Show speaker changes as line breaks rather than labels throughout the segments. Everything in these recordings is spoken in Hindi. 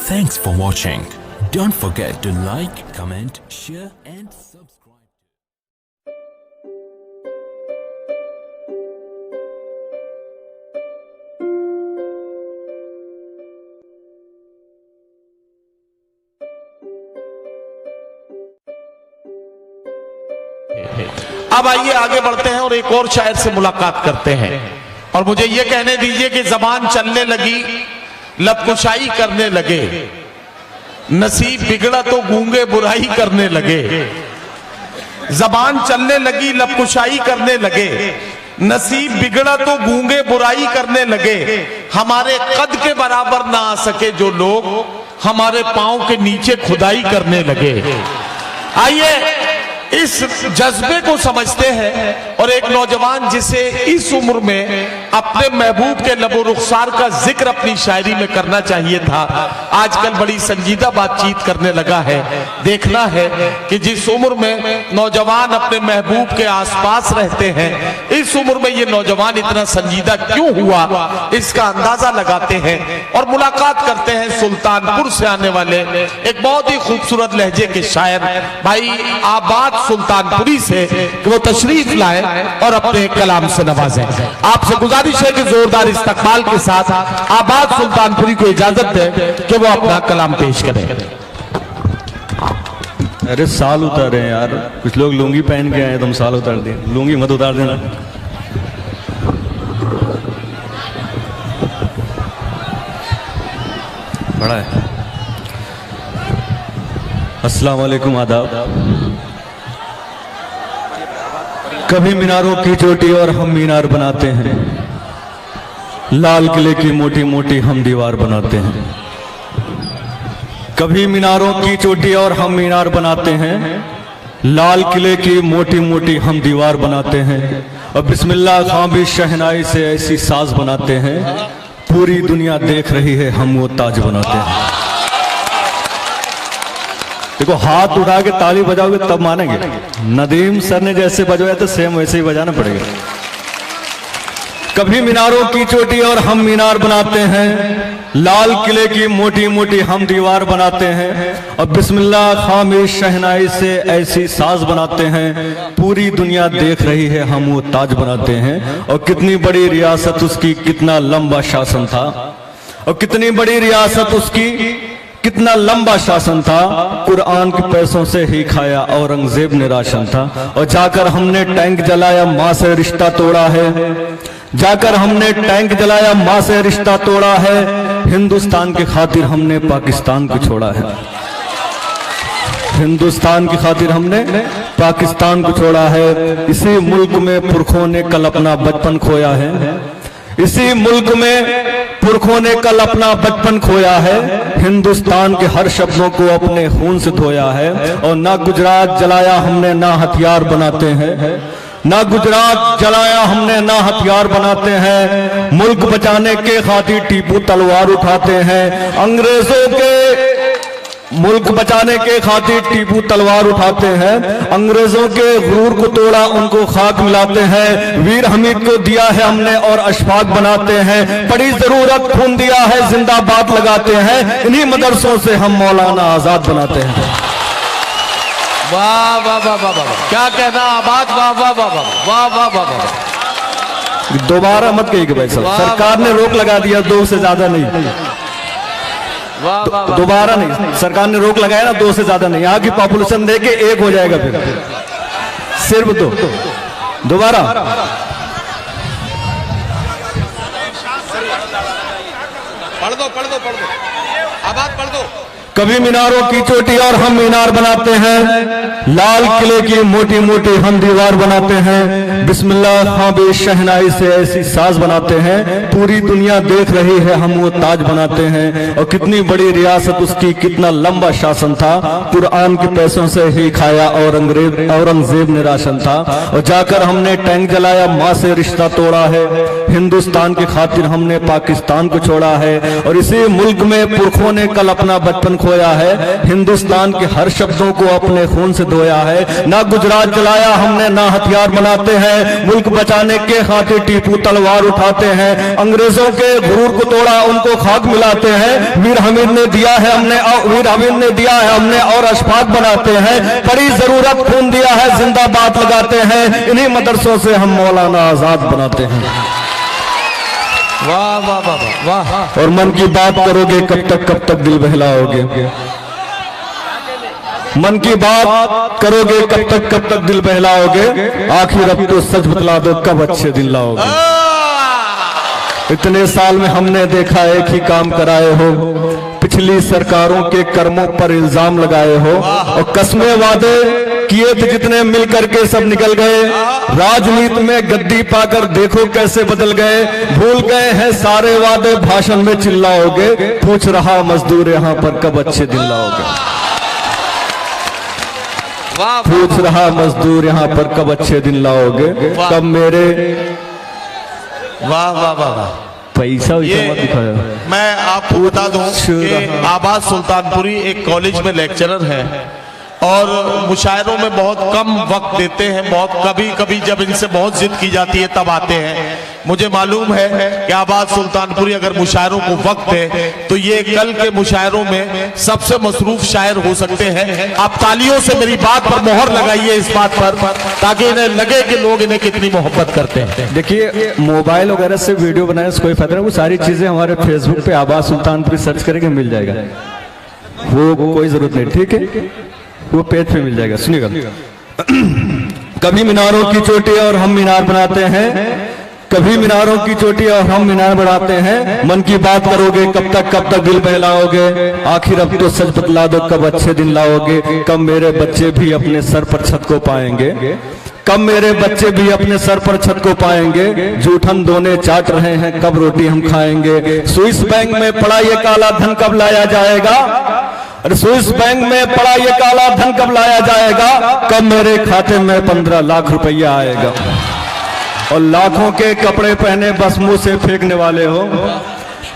Thanks for watching. Don't forget to like, comment, share and subscribe.
अब आइए आगे बढ़ते हैं और एक और शायर से मुलाकात करते हैं। और मुझे ये कहने दीजिए कि जबान चलने लगी, लबकुशाई करने लगे, नसीब बिगड़ा तो गूंगे बुराई करने लगे। जबान चलने लगी, लबकुशाई करने लगे, नसीब बिगड़ा तो गूंगे बुराई करने लगे। हमारे कद के बराबर ना आ सके जो लोग, हमारे पांव के नीचे खुदाई करने लगे। आइए इस जज्बे को समझते हैं। और एक नौजवान जिसे इस उम्र में अपने महबूब के लबो रुखसार का जिक्र अपनी शायरी में करना चाहिए था, आजकल बड़ी संजीदा बातचीत करने लगा है। देखना है कि जिस उम्र में नौजवान अपने महबूब के आसपास रहते हैं, इस उम्र में ये नौजवान इतना संजीदा क्यों हुआ, इसका अंदाजा लगाते हैं। और मुलाकात करते हैं सुल्तानपुर से आने वाले एक बहुत ही खूबसूरत लहजे के शायर भाई आबाद सुल्तानपुरी से कि वो तशरीफ लाए और अपने कलाम से नवाजें। आपसे गुजारिश है कि जोरदार इस्तकबाल के साथ आबाद सुल्तानपुरी को इजाजत दें कि वो अपना कलाम पेश करें।
अरे साल उतारे हैं यार, कुछ लोग लुंगी पहन के आए, तुम साल उतार दिए। लुंगी मत उतार देना। बड़ा है। अस्सलाम वालेकुम, आदाब। कभी मीनारों की चोटी और हम मीनार बनाते हैं, लाल किले की मोटी मोटी हम दीवार बनाते हैं। कभी मीनारों की चोटी और हम मीनार बनाते हैं, लाल किले की मोटी मोटी हम दीवार बनाते हैं। और बिस्मिल्लाह खां भी शहनाई से ऐसी साज बनाते हैं, पूरी दुनिया देख रही है हम वो ताज बनाते हैं। देखो, हाथ उठा के ताली बजाओगे तब मानेंगे। नदीम सर ने जैसे बजाया तो सेम वैसे ही बजाना पड़ेगा। कभी मीनारों की चोटी और हम मीनार बनाते हैं, लाल किले की मोटी मोटी हम दीवार बनाते हैं। और बिस्मिल्लाह खां में शहनाई से ऐसी साज बनाते हैं, पूरी दुनिया देख रही है हम वो ताज बनाते हैं। और कितनी बड़ी रियासत उसकी, कितना लंबा शासन था। और कितनी बड़ी रियासत उसकी, कितना लंबा शासन था। कुरान के पैसों से ही खाया औरंगजेब ने राशन था। और जाकर हमने टैंक जलाया, माँ से रिश्ता तोड़ा है। जाकर हमने टैंक जलाया, माँ से रिश्ता तोड़ा है। हिंदुस्तान की खातिर हमने पाकिस्तान को छोड़ा है। हिंदुस्तान की खातिर हमने पाकिस्तान को छोड़ा है। इसी मुल्क में पुरखों ने कल अपना बचपन खोया है। इसी मुल्क में पुरखों ने कल अपना बचपन खोया है। हिंदुस्तान के हर शब्दों को अपने खून से धोया है। और ना गुजरात जलाया हमने, ना हथियार बनाते हैं। ना गुजरात जलाया हमने, ना हथियार बनाते हैं। मुल्क बचाने के खातिर टीपू तलवार उठाते हैं। अंग्रेजों के मुल्क बचाने के खातिर टीपू तलवार उठाते हैं। अंग्रेजों के गुरूर को तोड़ा, उनको खाक मिलाते हैं। वीर हमीद को दिया है हमने और अशफाक बनाते हैं। बड़ी जरूरत खून दिया है, जिंदाबाद लगाते हैं। इन्हीं मदरसों से हम मौलाना आजाद बनाते हैं।
वाह वाह वाह वाह वाह, क्या कहना आबाद, वाह वाह वाह वाह वाह वाह वाह वाह।
दोबारा मत कहिएगा भाई साहब, सरकार ने रोक लगा दिया, 2 से ज्यादा नहीं। दोबारा नहीं, सरकार ने रोक लगाया ना, 2 से ज्यादा नहीं। यहाँ की पॉपुलेशन देके 1 हो जाएगा, फिर सिर्फ 2। दोबारा
पढ़ दो आबाद पढ़ दो।
कभी मीनारों की चोटी और हम मीनार बनाते हैं, लाल किले की मोटी मोटी हम दीवार बनाते हैं। बिस्मिल्लाह खां भी शहनाई से ऐसी साज बनाते हैं, पूरी दुनिया देख रही है हम वो ताज बनाते हैं। और कितनी बड़ी रियासत उसकी, कितना लंबा शासन था। कुरान के पैसों से ही खाया औरंगजेब ने राशन था। और जाकर हमने टैंक जलाया, माँ से रिश्ता तोड़ा है। हिंदुस्तान की खातिर हमने पाकिस्तान को छोड़ा है। और इसी मुल्क में पुरखों ने कल अपना बचपन खोया है, हिंदुस्तान के हर शब्दों को अपने खून से धोया है। ना गुजरात जलाया हमने, ना हथियार बनाते हैं, मुल्क बचाने के खातिर टीपू तलवार उठाते हैं। अंग्रेजों के गुरूर को तोड़ा, उनको खाक मिलाते हैं। वीर हमीद ने दिया है हमने और अशफाक बनाते हैं। बड़ी जरूरत खून दिया है, जिंदाबाद लगाते हैं। इन्हीं मदरसों से हम मौलाना आजाद बनाते हैं।
वाह वाह वाह वाह।
और मन की बात करोगे कब तक दिल बहलाओगे। मन की बात करोगे कब तक दिल बहलाओगे। आखिर अब तो सच बतला दो, कब अच्छे दिन लाओगे। इतने साल में हमने देखा एक ही काम कराए हो, पिछली सरकारों के कर्मों पर इल्जाम लगाए हो, और कस्में वादे किए थे जितने मिलकर के सब निकल गए। राजनीति में गद्दी पाकर देखो कैसे बदल गए। भूल गए हैं सारे वादे, भाषण में चिल्लाओगे। पूछ रहा मजदूर यहाँ पर कब अच्छे दिन लाओगे। पूछ रहा मजदूर यहाँ पर कब अच्छे दिन लाओगे। कब मेरे
वाह वाह वाह।
पैसा
ये मैं आपको बता दूं कि आबाद सुल्तानपुरी एक कॉलेज में लेक्चरर है और मुशायरों में बहुत कम वक्त देते हैं। बहुत कभी कभी जब इनसे बहुत जिद की जाती है तब आते हैं। मुझे मालूम है कि आबाद सुल्तानपुरी अगर मुशायरों को वक्त है तो ये कल के मुशायरों में सबसे मसरूफ शायर हो सकते हैं। आप तालियों से मेरी बात पर मोहर लगाइए इस बात पर, ताकि इन्हें लगे कि लोग इन्हें कितनी मोहब्बत करते हैं।
देखिए, मोबाइल वगैरह से वीडियो बनाने से कोई फायदा नहीं। वो सारी चीजें हमारे फेसबुक पे आबाद सुल्तानपुरी सर्च करेंगे मिल जाएगा, वो कोई जरूरत नहीं। ठीक है, वो पेज पे मिल जाएगा। सुनिएगा। कभी मीनारों की चोटी और हम मीनार बनाते हैं, कभी मीनारों की चोटी और हम मीनार बनाते हैं। मन की बात करोगे कब तक दिल बहलाओगे। आखिर अब तो सच बतला दो, कब अच्छे दिन लाओगे। कब मेरे बच्चे भी अपने सर पर छत को पाएंगे, कब मेरे बच्चे भी अपने सर पर छत को पाएंगे। जूठन दोने चाट रहे हैं, कब रोटी हम खाएंगे। स्विस बैंक में पड़ा ये काला धन कब लाया जाएगा। अरे स्विस बैंक में पड़ा ये काला धन कब लाया जाएगा। कब मेरे खाते में 15 लाख रुपया आएगा। और लाखों के कपड़े पहने बस मुंह से फेंकने वाले हो,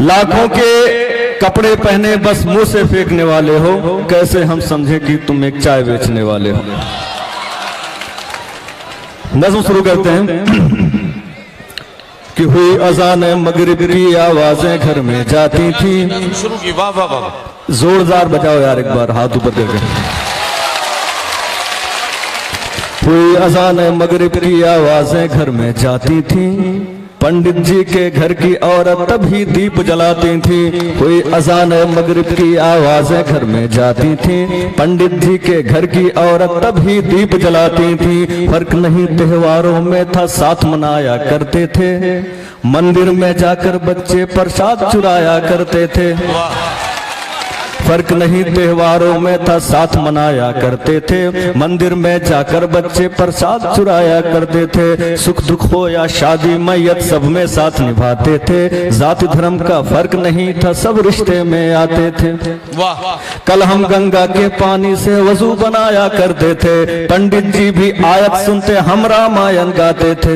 लाखों के कपड़े पहने बस मुंह से फेंकने वाले हो। कैसे हम समझे कि तुम एक चाय बेचने वाले हो। नज़्म शुरू करते हैं कि हुई अज़ान मगरिब की आवाजें घर में जाती थी।
शुरू की। वाह वाह वाह।
जोरदार बजाओ यार, एक बार हाथ ऊपर करके। हुई अज़ान मगरिब की आवाजें घर में जाती थी, पंडित जी के घर की औरत तभी दीप जलाती थी। हुई अज़ान मगरिब की आवाजें घर में जाती थी, पंडित जी के घर की औरत तभी दीप जलाती थी। फर्क नहीं त्योहारों में था, साथ मनाया करते थे। मंदिर में जाकर बच्चे प्रसाद चुराया करते थे। फर्क नहीं त्योहारों में था, साथ मनाया करते थे। मंदिर में जाकर बच्चे प्रसाद चुराया करते थे। सुख दुख हो या शादी मैयत सब में साथ निभाते थे। जाति धर्म का फर्क नहीं था, सब रिश्ते में आते थे।
वाह।
कल हम गंगा के पानी से वजू बनाया करते थे। पंडित जी भी आयत सुनते, हम रामायण गाते थे।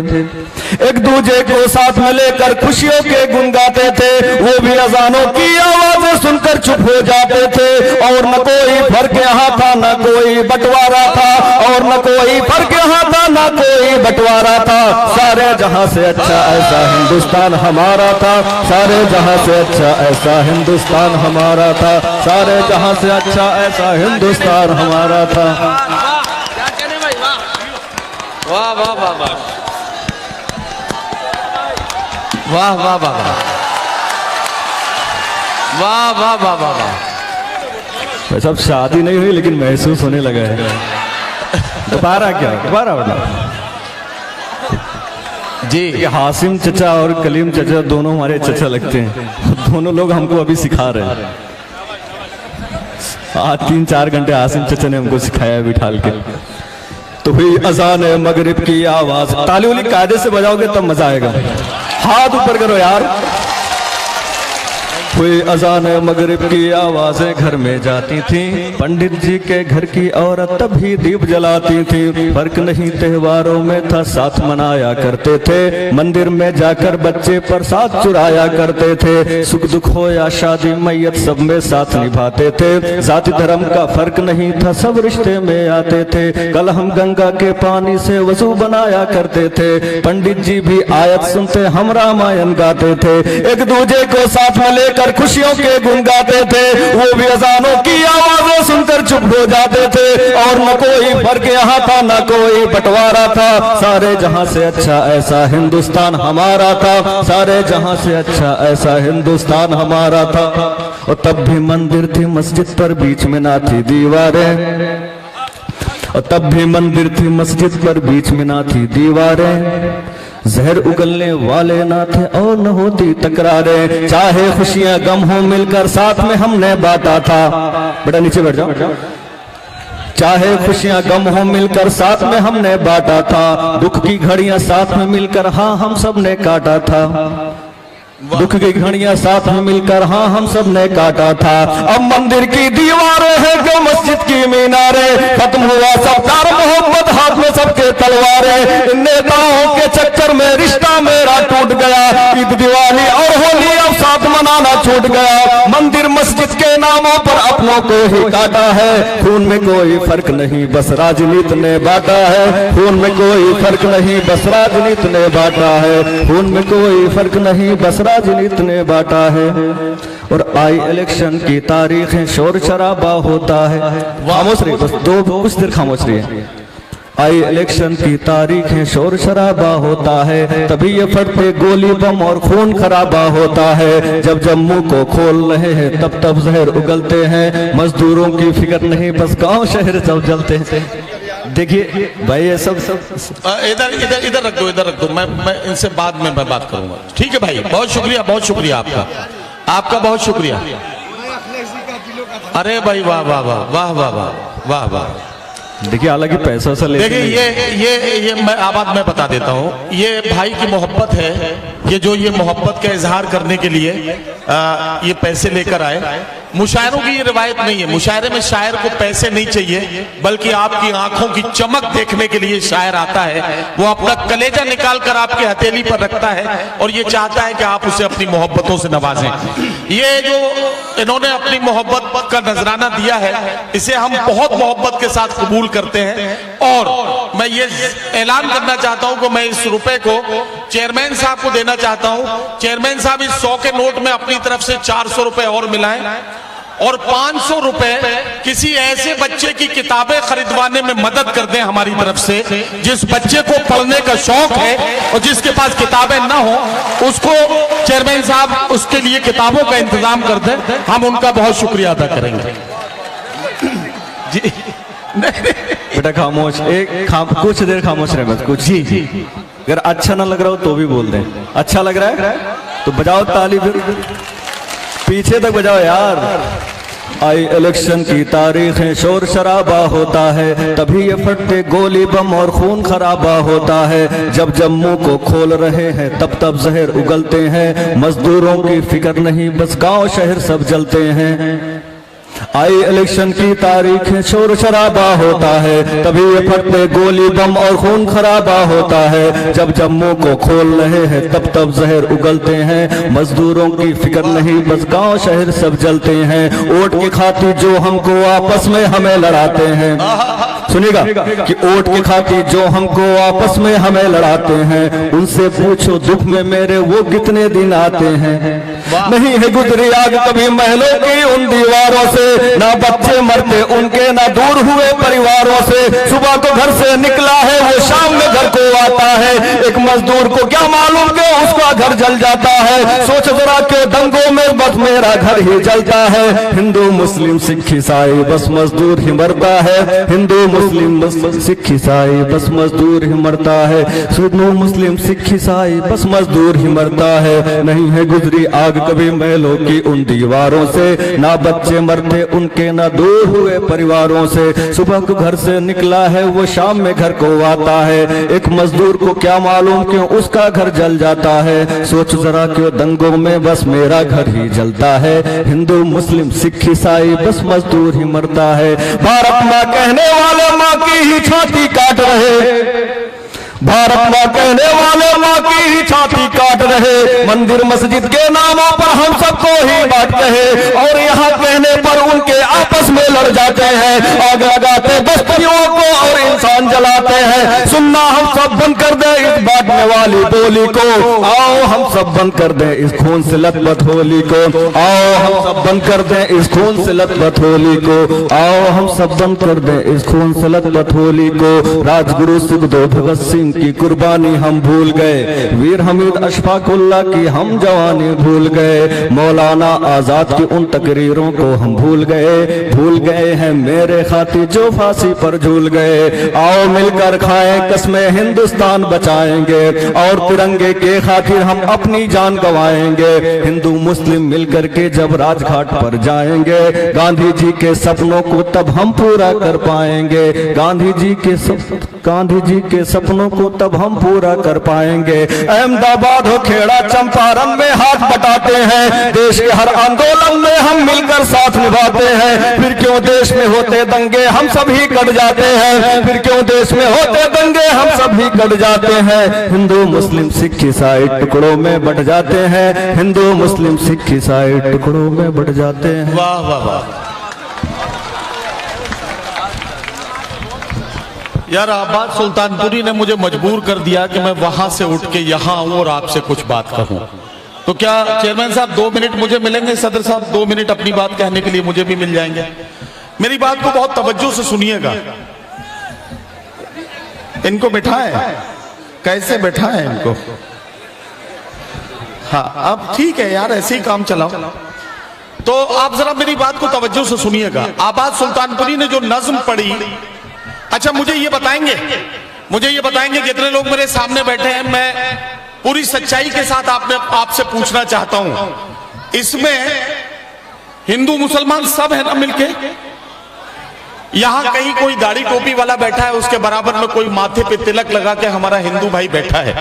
एक दूजे को साथ में लेकर खुशियों के गुन गाते थे। वो भी अजानों की आवाजें सुनकर चुप हो जाते थे। और न कोई फर्क यहाँ था, न कोई बंटवारा था। और न कोई फर्क यहाँ था, न कोई बंटवारा था। सारे जहां से अच्छा ऐसा हिंदुस्तान हमारा था। सारे जहां से अच्छा ऐसा हिंदुस्तान हमारा था। सारे जहां से अच्छा ऐसा हिंदुस्तान हमारा था।
वाह वाह वाह वाह वाह वाह वाह वाह वाह वाह वाह वाह।
सब शादी नहीं हुई लेकिन महसूस होने लगा है। दोबारा क्या, दोबारा बताओ जी। हासिम चचा और कलीम चचा दोनों हमारे चचा लगते हैं। दोनों लोग हमको अभी सिखा रहे हैं। आज 3-4 घंटे हासिम चचा ने हमको सिखाया है बिठाल के। तो हुई अजान मगरिब की आवाज। ताली उली कायदे से बजाओगे तब मजा आएगा। हाथ ऊपर करो यार। हुई अजान मगरिब की आवाजें घर में जाती थी, पंडित जी के घर की औरत तभी दीप जलाती थी। फर्क नहीं त्योहारों में था, साथ मनाया करते थे, मंदिर में जाकर बच्चे प्रसाद चुराया करते थे। सुख दुख हो या शादी मैयत सब में साथ निभाते थे, जाति धर्म का फर्क नहीं था, सब रिश्ते में आते थे। कल हम गंगा के पानी से वजू बनाया करते थे, पंडित जी भी आयत सुनते हम रामायण गाते थे। एक दूजे को साथ में लेकर खुशियों के गुण गाते थे, वो भी अजानों की आवाजें सुनकर चुप हो जाते थे। और न कोई फर्क यहाँ था, न कोई बंटवारा था, सारे जहां से अच्छा ऐसा हिंदुस्तान हमारा था, सारे जहां से अच्छा ऐसा हिंदुस्तान हमारा था। और तब भी मंदिर थी, मस्जिद पर बीच में ना थी दीवारें, और तब भी मंदिर थी, मस्जिद पर बीच में ना थी दीवारें। जहर उगलने वाले ना थे और न होती तकरारें, चाहे खुशियां गम हो मिलकर साथ में हमने बांटा था। बेटा नीचे बैठ जाओ। चाहे खुशियां गम हो मिलकर साथ में हमने बांटा था, दुख की घड़ियां साथ में मिलकर हाँ हम सब ने काटा था। दुख की घड़ियां साथ में मिलकर हाँ हम सब ने काटा था। अब मंदिर की दीवारें हैं जो मस्जिद की मीनारें, खत्म हुआ सब प्यार मोहब्बत, हाथ में सबके तलवारें। इन नेताओं के चक्कर में रिश्ता मेरा टूट गया, ईद दिवाली और होली अब साथ मनाना छूट गया। मंदिर मस्जिद के नामों पर अपनों को ही काटा है, खून में कोई फर्क नहीं बस राजनीति ने बांटा है। खून में कोई फर्क नहीं बस राजनीति ने बांटा है, खून में कोई फर्क नहीं बस राजनीति ने बांटा है। और आई इलेक्शन की तारीखें शोर शराबा होता है। खामोश रहिए, बस कुछ देर खामोश रहिए। आई इलेक्शन की तारीखें शोर शराबा होता है, तभी ये फटते गोली बम और खून खराबा होता है। जब जम्मू को खोल रहे हैं तब तब जहर उगलते हैं, मजदूरों की फिक्र नहीं बस गांव शहर सब जलते हैं। देखिए भाई ये सब
इधर इधर इधर रख दो, इधर रख दो। मैं इनसे बाद में मैं बात करूंगा, ठीक है भाई? बहुत शुक्रिया, बहुत शुक्रिया आपका, आपका बहुत शुक्रिया। अरे भाई वाह वाह वाह वाह वाह वाह वाह वाह।
देखिए हालांकि पैसा से लेते
देखिए ये मैं आबाद में बता देता हूँ, ये भाई की मोहब्बत है कि जो ये मोहब्बत का इजहार करने के लिए ये पैसे लेकर आए। मुशायरों की ये रिवायत नहीं है, मुशायरे में शायर को पैसे नहीं चाहिए, बल्कि आपकी आंखों की चमक देखने के लिए शायर आता है। वो अपना कलेजा निकाल कर आपके हथेली पर रखता है और ये चाहता है कि आप उसे अपनी मोहब्बतों से नवाजें। ये जो इन्होंने अपनी मोहब्बत का नजराना दिया है, इसे हम बहुत मोहब्बत के साथ कबूल करते हैं। और मैं ये ऐलान करना चाहता हूं कि मैं इस रुपए को चेयरमैन साहब को देना चाहता हूं। चेयरमैन साहब इस 100 के नोट में अपनी तरफ से 400 रुपए और मिलाएं और 500 रुपए किसी ऐसे बच्चे की किताबें खरीदवाने में मदद कर दें हमारी तरफ से, जिस बच्चे को पढ़ने का शौक है और जिसके पास किताबें ना हो, उसको चेयरमैन साहब उसके लिए किताबों का इंतजाम कर दें। हम उनका बहुत शुक्रिया अदा करेंगे जी।
बेटा खामोश, कुछ देर खामोश रहे बस कुछ। जी अगर अच्छा ना लग रहा हो तो भी बोल दें। अच्छा लग रहा है तो बजाओ ताली, फिर पीछे तक बजाओ यार। आई इलेक्शन की तारीखें शोर शराबा होता है, तभी ये फटते गोली बम और खून खराबा होता है। जब जम्मू को खोल रहे हैं तब तब जहर उगलते हैं, मजदूरों की फिक्र नहीं बस गांव शहर सब जलते हैं। आई इलेक्शन की तारीखें शोर शराबा होता है, तभी ये फटते गोली बम और खून खराबा होता है। जब जम्मू को खोल रहे हैं तब तब जहर उगलते हैं, मजदूरों की फिक्र नहीं बस गांव शहर सब जलते हैं। वोट की खातिर जो हमको आपस में हमें लड़ाते हैं, सुनिएगा कि वोट की खातिर जो हमको आपस में हमें लड़ाते हैं, उनसे पूछो दुख में मेरे वो कितने दिन आते हैं। नहीं है गुजरी आग कभी महलों की उन दीवारों से, ना बच्चे मरते उनके ना दूर हुए परिवारों से। सुबह को घर से निकला है वो शाम में घर को आता है, एक मजदूर को क्या मालूम कि उसका घर जल जाता है। सोच जरा के दंगों में बस मेरा घर ही जलता है। हिंदू मुस्लिम सिख ईसाई बस मजदूर ही मरता है, हिंदू मुस्लिम सिख ईसाई बस मजदूर ही मरता है। हिंदू मुस्लिम सिख ईसाई बस मजदूर ही मरता है। नहीं है गुजरी आग कभी महलों की उन दीवारों से, ना बच्चे मरते उनके ना दूर हुए परिवारों से। सुबह को घर से निकला है वो शाम में घर को आता है, एक मजदूर को क्या मालूम क्यों उसका घर जल जाता है। सोच जरा क्यों दंगों में बस मेरा घर ही जलता है। हिंदू मुस्लिम सिख ईसाई बस मजदूर ही मरता है। भारत माँ कहने वाले माँ की ही छाती काट रहे, भारत माँ कहने वाले माँ की ही छाती काट रहे। मंदिर मस्जिद के नामों पर हम सबको ही बांटते हैं, और यहाँ कहने पर उनके आपस में लड़ जाते हैं। आग लगाते बस्तियों को और इंसान जलाते हैं। सुनना हम सब बंद कर दे इस बांटने वाली बोली को, आओ हम सब बंद कर दे इस खून से लथपथ होली को, आओ हम सब बंद कर दे इस खून से लथपथ होली को, आओ हम सब बंद कर दे इस खून से लथपथ होली को। राजगुरु सुखदेव भगत सिंह की कुर्बानी हम भूल गए, वीर हमीद अशफाकुल्ला की हम जवानी भूल गए, मौलाना आजाद की उन तकरीरों को हम भूल गए हैं मेरे खातिर जो फांसी पर झूल गए। आओ मिलकर खाएं कसमें हिंदुस्तान बचाएंगे, और तिरंगे के खातिर हम अपनी जान गवाएंगे। हिंदू मुस्लिम मिलकर के जब राजघाट पर जाएंगे, गांधी जी के सपनों को तब हम पूरा कर पाएंगे। गांधी जी के सपनों को तब हम पूरा कर पाएंगे। अहमदाबाद हो खेड़ा चंपारण में हाथ बटाते हैं, देश के हर आंदोलन में हम मिलकर साथ निभाते हैं। फिर क्यों देश में होते दंगे हम सभी कट जाते हैं, फिर क्यों देश में होते दंगे हम सभी कट जाते हैं। हिंदू मुस्लिम सिख ईसाई टुकड़ों में बट जाते हैं, हिंदू मुस्लिम सिख ईसाई टुकड़ों में बट जाते हैं।
वाह वाह वाह यार, आबाद सुल्तानपुरी ने मुझे मजबूर कर दिया कि मैं वहां से उठ के यहां आऊं और आपसे कुछ बात कहूं। तो क्या चेयरमैन साहब 2 मिनट मुझे मिलेंगे? सदर साहब 2 मिनट अपनी बात कहने के लिए मुझे भी मिल जाएंगे? मेरी बात को बहुत तवज्जो से सुनिएगा। इनको बिठाएं, कैसे बिठाएं इनको? हाँ अब ठीक है यार, ऐसे ही काम चलाओ। तो आप जरा मेरी बात को तवज्जो से सुनिएगा। आबाद सुल्तानपुरी ने जो नज्म पढ़ी, अच्छा मुझे ये बताएंगे जितने लोग मेरे सामने बैठे हैं, मैं पूरी सच्चाई के साथ आपसे पूछना चाहता हूं, इसमें हिंदू मुसलमान सब है ना मिलके? यहां कहीं कोई दाढ़ी टोपी वाला बैठा है, उसके बराबर में कोई माथे पे तिलक लगा के हमारा हिंदू भाई बैठा है?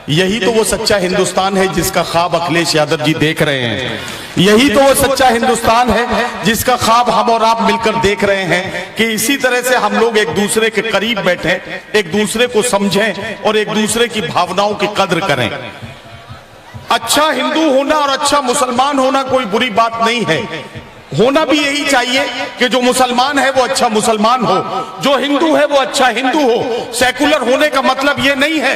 यही तो वो सच्चा हिंदुस्तान है जिसका ख्वाब अखिलेश यादव जी देख रहे हैं। यही तो वो सच्चा हिंदुस्तान है जिसका ख्वाब हम और आप मिलकर देख रहे हैं कि इसी तरह से हम लोग एक दूसरे के करीब बैठे, एक दूसरे को समझें और एक दूसरे की भावनाओं की कद्र करें। अच्छा हिंदू होना और अच्छा मुसलमान होना कोई बुरी बात नहीं है, होना भी यही चाहिए कि जो मुसलमान है वो अच्छा मुसलमान हो, जो हिंदू है वो अच्छा हिंदू हो। सेकुलर होने का मतलब ये नहीं है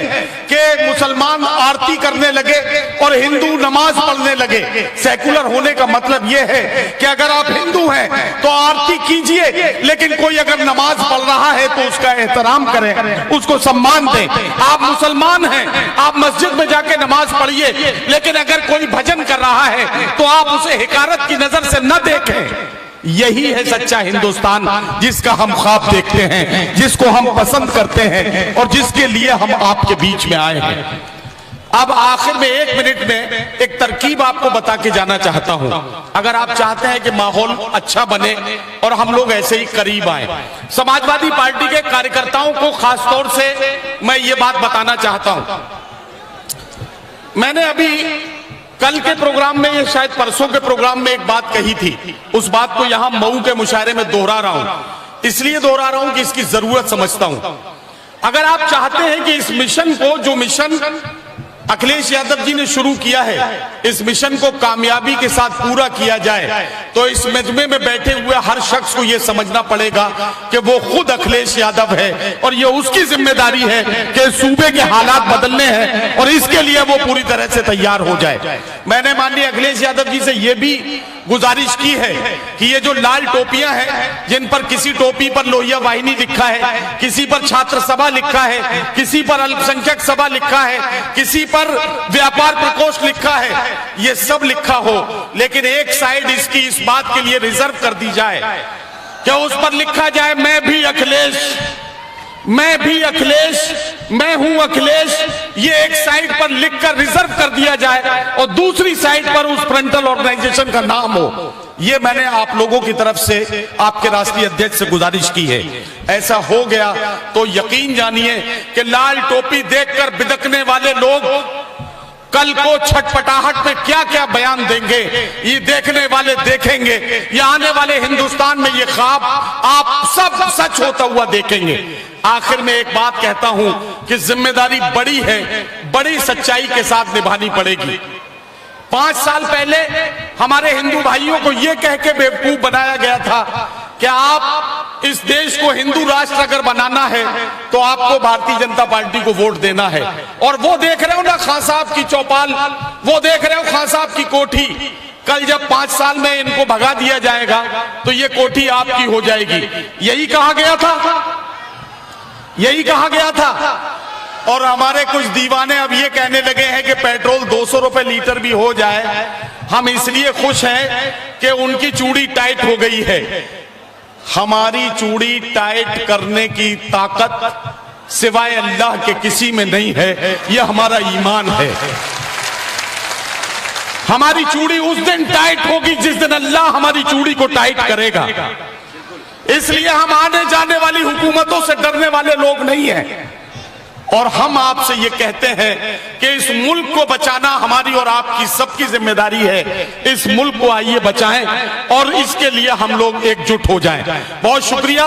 कि मुसलमान आरती करने लगे और हिंदू नमाज पढ़ने लगे। सेकुलर होने का मतलब ये है कि अगर आप हिंदू हैं तो आरती कीजिए, लेकिन कोई अगर नमाज पढ़ रहा है तो उसका एहतराम करें, उसको सम्मान दें। आप मुसलमान हैं, आप मस्जिद में जाके नमाज पढ़िए, लेकिन अगर कोई भजन कर रहा है तो आप उसे हिकारत की नजर से न देखें। यही है सच्चा हिंदुस्तान जिसका हम ख्वाब देखते हैं, जिसको हम पसंद करते हैं और जिसके लिए हम आपके बीच में आए हैं। अब आखिर में 1 मिनट में एक तरकीब आपको बता के जाना चाहता हूं। अगर आप चाहते हैं कि माहौल अच्छा बने और हम लोग ऐसे ही करीब आए, समाजवादी पार्टी के कार्यकर्ताओं को खासतौर से मैं ये बात बताना चाहता हूं। मैंने अभी कल के प्रोग्राम में, ये शायद परसों के प्रोग्राम में एक बात कही थी, उस बात को यहां मऊ के मुशायरे में दोहरा रहा हूं। इसलिए दोहरा रहा हूं कि इसकी जरूरत समझता हूं। अगर आप चाहते हैं कि इस मिशन को, जो मिशन अखिलेश यादव जी ने शुरू किया है, इस मिशन को कामयाबी के साथ पूरा किया जाए, तो इस मजमे में बैठे हुए हर शख्स को यह समझना पड़ेगा कि वो खुद अखिलेश यादव है और ये उसकी जिम्मेदारी है कि सूबे के हालात बदलने हैं और इसके लिए वो पूरी तरह से तैयार हो जाए। मैंने माननीय अखिलेश यादव जी से यह भी गुजारिश की है कि ये जो लाल टोपियां हैं, जिन पर किसी टोपी पर लोहिया वाहिनी लिखा है, किसी पर छात्र सभा लिखा है, किसी पर अल्पसंख्यक सभा लिखा है, किसी पर व्यापार प्रकोष्ठ लिखा है, ये सब लिखा हो, लेकिन एक साइड इसकी इस बात के लिए रिजर्व कर दी जाए कि उस पर लिखा जाए मैं भी अखिलेश, मैं भी अखिलेश, मैं हूं अखिलेश, ये एक साइड पर लिखकर रिजर्व कर दिया जाए और दूसरी साइड पर उस फ्रंटल ऑर्गेनाइजेशन का नाम हो। ये मैंने आप लोगों की तरफ से आपके राष्ट्रीय अध्यक्ष से गुजारिश की है। ऐसा हो गया तो यकीन जानिए कि लाल टोपी देखकर बिदकने वाले लोग कल को छटपटाहट में क्या क्या बयान देंगे, ये देखने वाले देखेंगे। ये आने वाले हिंदुस्तान में ये ख्वाब आप सब सच होता हुआ देखेंगे। आखिर में एक बात कहता हूं कि जिम्मेदारी बड़ी है, बड़ी सच्चाई के साथ निभानी पड़ेगी। 5 साल पहले हमारे हिंदू भाइयों को यह कह के बेवकूफ बनाया गया था कि आप इस देश को हिंदू राष्ट्र अगर बनाना है तो आपको भारतीय जनता पार्टी को वोट देना है। और वो देख रहे हो ना खान साहब की चौपाल, वो देख रहे हो खान साहब की कोठी। कल जब 5 साल में इनको भगा दिया जाएगा तो ये कोठी आपकी हो जाएगी। यही कहा गया था, यही कहा गया था। और हमारे कुछ दीवाने अब ये कहने लगे हैं कि पेट्रोल 200 रुपए लीटर भी हो जाए, हम इसलिए खुश हैं कि उनकी चूड़ी टाइट हो गई है। हमारी चूड़ी टाइट करने की ताकत सिवाय अल्लाह के किसी में नहीं है, यह हमारा ईमान है। हमारी चूड़ी उस दिन टाइट होगी जिस दिन अल्लाह हमारी चूड़ी को टाइट करेगा। इसलिए हम आने जाने वाली हुकूमतों से डरने वाले लोग नहीं हैं। और हम आपसे ये कहते हैं कि इस मुल्क को बचाना हमारी और आपकी सबकी जिम्मेदारी है। इस मुल्क को आइए बचाएं और इसके लिए हम लोग एकजुट हो जाएं। बहुत शुक्रिया।